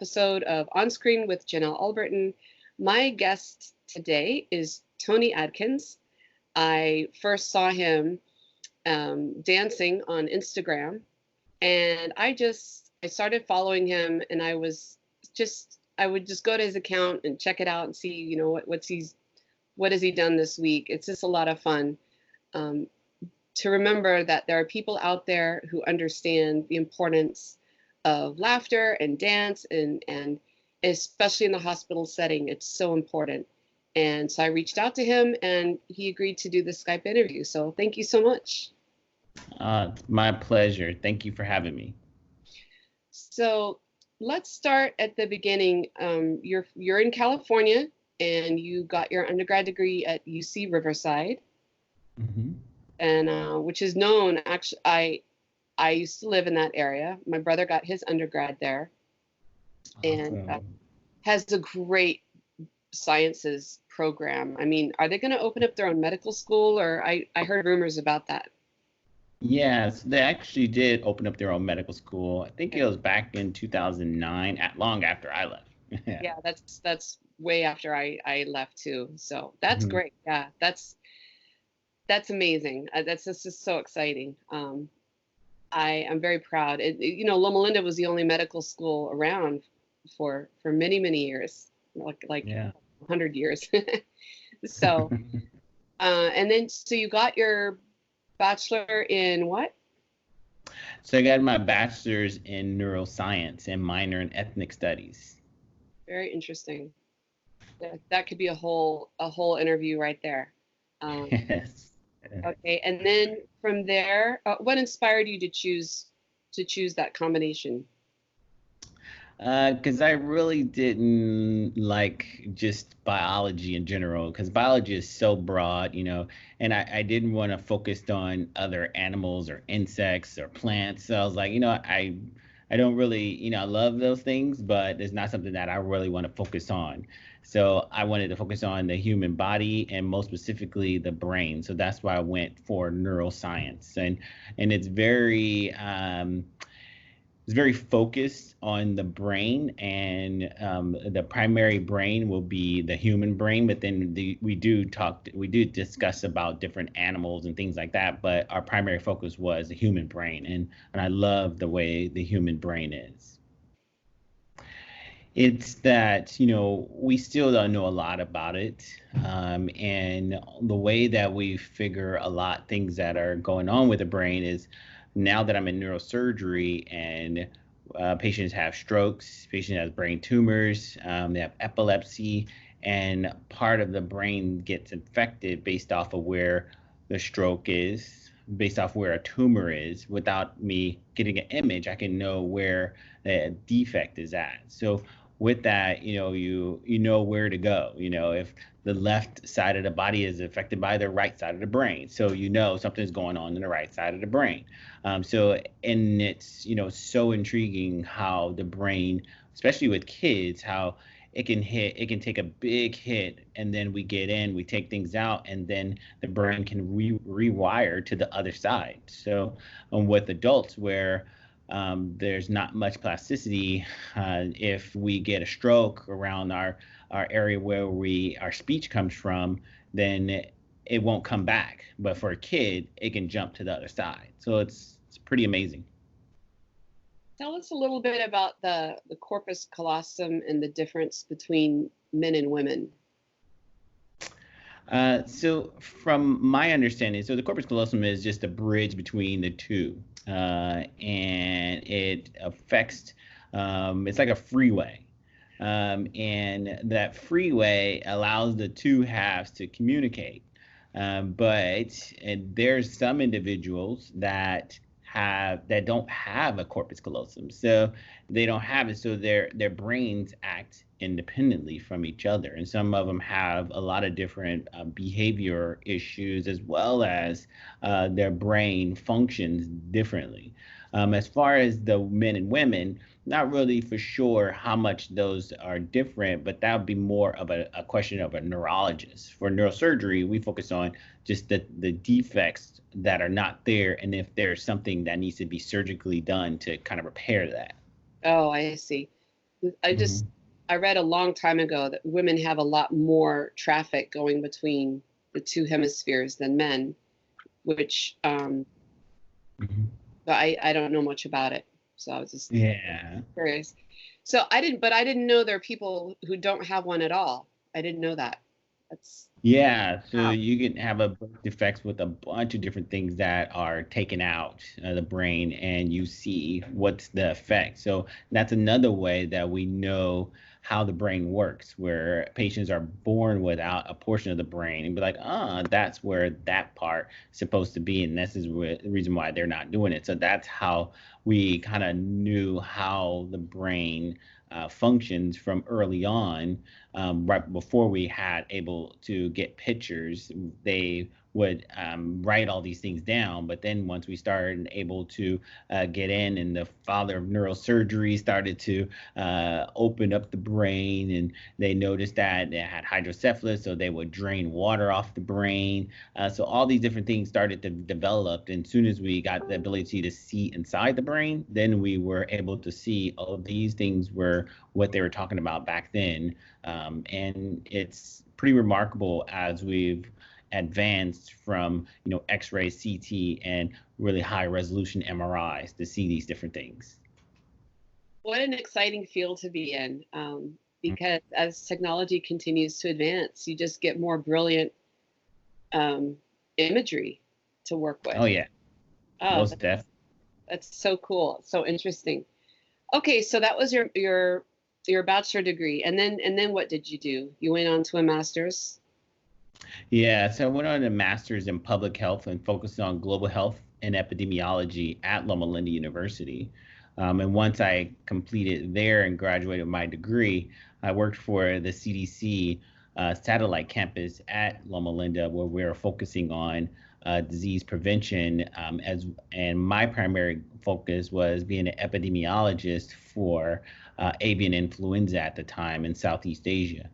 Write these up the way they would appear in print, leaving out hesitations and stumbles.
episode of On Screen with Janelle Alberton. My guest today is Tony Adkins. I first saw him dancing on Instagram, and I started following him, and I would just go to his account and check it out and see, you know, what has he done this week. It's just a lot of fun to remember that there are people out there who understand the importance of laughter and dance, and especially in the hospital setting, it's so important. And so I reached out to him, and he agreed to do the Skype interview. So thank you so much. My pleasure. Thank you for having me. So let's start at the beginning. You're in California, and you got your undergrad degree at UC Riverside, and which is known. Actually, I used to live in that area. My brother got his undergrad there, and has a great sciences program. I mean, are they going to open up their own medical school? Or I heard rumors about that. Yes, they actually did open up their own medical school. I think it was back in 2009, long after I left. Yeah, that's way after I left too. So that's great. Yeah, that's amazing. That's just so exciting. I am very proud. You know, Loma Linda was the only medical school around for many, many years, like 100 years. So, and then, so you got your bachelor in what? So I got my bachelor's in neuroscience and minor in ethnic studies. Very interesting. That could be a whole interview right there. Yes. Okay, and then from there, what inspired you to choose that combination? Because I really didn't like just biology in general, because biology is so broad, you know, and I didn't want to focus on other animals or insects or plants. So I was like, you know, I don't really, you know, I love those things, but it's not something that I really want to focus on. So I wanted to focus on the human body and most specifically the brain. So that's why I went for neuroscience, and it's very focused on the brain, and the primary brain will be the human brain. But then we do discuss about different animals and things like that. But our primary focus was the human brain, and I love the way the human brain is. It's that, you know, we still don't know a lot about it. And the way that we figure a lot things that are going on with the brain is, now that I'm in neurosurgery and patients have strokes, patients have brain tumors, they have epilepsy, and part of the brain gets infected based off of where the stroke is, based off where a tumor is. Without me getting an image, I can know where the defect is at. So with that, you know, you know where to go. You know, if the left side of the body is affected by the right side of the brain, so you know something's going on in the right side of the brain. And it's, you know, so intriguing how the brain, especially with kids, how it can take a big hit, and then we take things out, and then the brain can rewire to the other side. So with adults, where there's not much plasticity, if we get a stroke around our area where our speech comes from, then it won't come back. But for a kid, it can jump to the other side. So it's pretty amazing. Tell us a little bit about the corpus callosum and the difference between men and women. So from my understanding, so the corpus callosum is just a bridge between the two, and it affects, it's like a freeway, and that freeway allows the two halves to communicate. But there's some individuals that don't have a corpus callosum, so they don't have it, so their brains act independently from each other, and some of them have a lot of different behavior issues, as well as their brain functions differently. As far as the men and women, not really for sure how much those are different, but that would be more of a question of a neurologist. For neurosurgery, we focus on just the defects that are not there, and if there's something that needs to be surgically done to kind of repair that. Oh, I see. I just, Mhm. I read a long time ago that women have a lot more traffic going between the two hemispheres than men, which, Mhm. but I don't know much about it. So I was just Yeah. curious. So I didn't know there are people who don't have one at all. I didn't know that. That's, Yeah, so wow. you can have a birth defects with a bunch of different things that are taken out of the brain, and you see what's the effect. So that's another way that we know how the brain works, where patients are born without a portion of the brain and be like, that's where that part is supposed to be, and this is the reason why they're not doing it. So that's how we kind of knew how the brain functions from early on, right before we had able to get pictures. They would write all these things down, but then once we started able to get in, and the father of neurosurgery started to open up the brain, and they noticed that it had hydrocephalus, so they would drain water off the brain. So all these different things started to develop, and as soon as we got the ability to see inside the brain, then we were able to see, oh, these things were what they were talking about back then. And it's pretty remarkable as we've advanced from, X-ray, CT, and really high resolution MRIs to see these different things. What an exciting field to be in. Because as technology continues to advance, you just get more brilliant um, imagery to work with. Oh yeah, Oh, most definitely. that's so cool. So interesting. Okay, so that was your bachelor degree, and then what did you do? You went on to a master's. Yeah, so I went on a master's in public health and focused on global health and epidemiology at Loma Linda University. And once I completed there and graduated my degree, I worked for the CDC satellite campus at Loma Linda, where we were focusing on disease prevention. And my primary focus was being an epidemiologist for avian influenza at the time in Southeast Asia,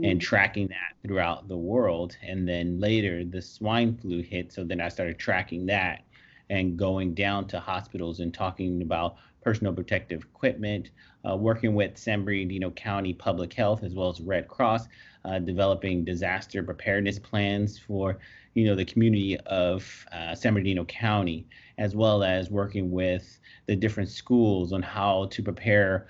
and Mhm. tracking that throughout the world. And then later the swine flu hit. So then I started tracking that and going down to hospitals and talking about personal protective equipment, working with San Bernardino County Public Health as well as Red Cross, developing disaster preparedness plans for the community of San Bernardino County, as well as working with the different schools on how to prepare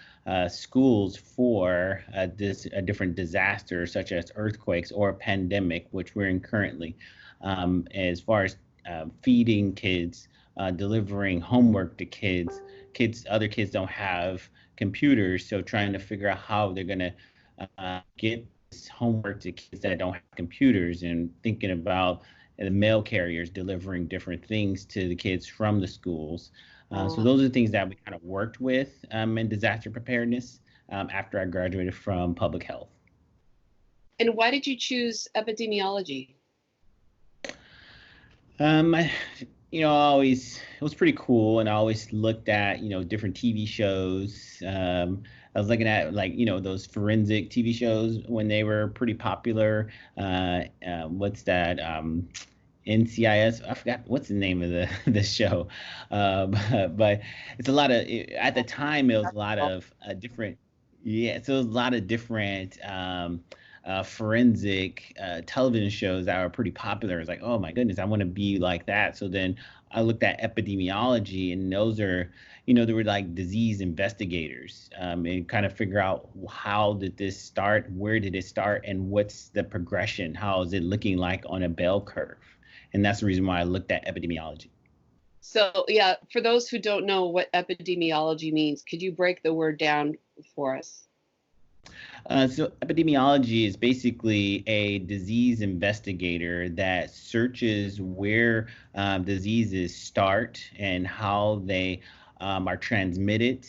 schools for different disasters such as earthquakes or a pandemic, which we're in currently, as far as feeding kids, delivering homework to kids. Other kids don't have computers, so trying to figure out how they're going to get this homework to kids that don't have computers, and thinking about the mail carriers delivering different things to the kids from the schools. So Uh, those are the things that we kind of worked with in disaster preparedness after I graduated from public health. and why did you choose epidemiology? I, always it was pretty cool, and I always looked at different TV shows. I was looking at, like, those forensic TV shows when they were pretty popular. What's that? NCIS. I forgot what's the name of the the show, but it's a lot of. At the time, it was a lot of different. Yeah, so it was a lot of different. Forensic television shows that were pretty popular. It's like, oh my goodness, I want to be like that. So then I looked at epidemiology, and those are, they were like disease investigators, and kind of figure out how did this start, where did it start, and what's the progression, how is it looking like on a bell curve. And that's the reason why I looked at epidemiology. So yeah, for those who don't know what epidemiology means, could you break the word down for us? So epidemiology is basically a disease investigator that searches where diseases start and how they are transmitted,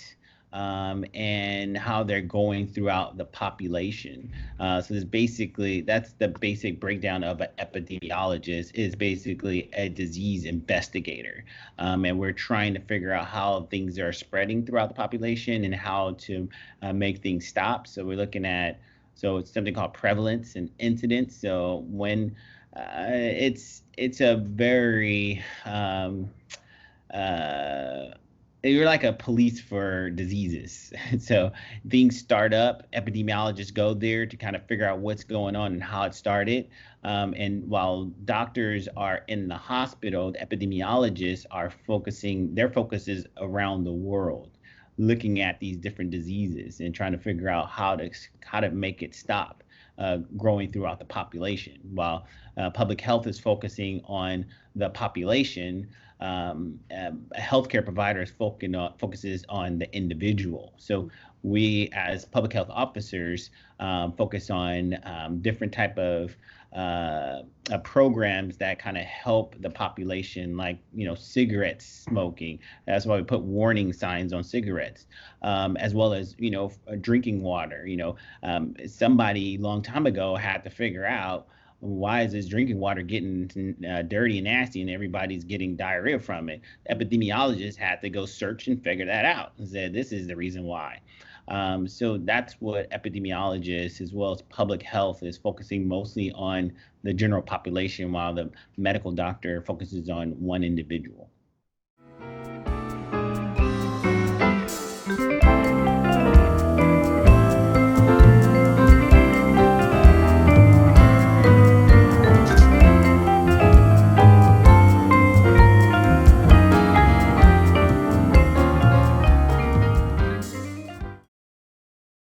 and how they're going throughout the population. So that's the basic breakdown of an epidemiologist, is basically a disease investigator. And we're trying to figure out how things are spreading throughout the population and how to make things stop. So we're looking at, so it's something called prevalence and incidence. So when it's a very uh, you're like a police for diseases. So things start up, epidemiologists go there to kind of figure out what's going on and how it started. And while doctors are in the hospital, the epidemiologists are focusing, their focus is around the world, looking at these different diseases and trying to figure out how to make it stop growing throughout the population. While public health is focusing on the population, a healthcare provider is focuses on the individual. So we, as public health officers, focus on different type of programs that kind of help the population, like cigarette smoking. That's why we put warning signs on cigarettes, as well as drinking water. Somebody long time ago had to figure out, why is this drinking water getting dirty and nasty and everybody's getting diarrhea from it? Epidemiologists had to go search and figure that out and said, this is the reason why. So that's what epidemiologists, as well as public health, is focusing mostly on the general population, while the medical doctor focuses on one individual.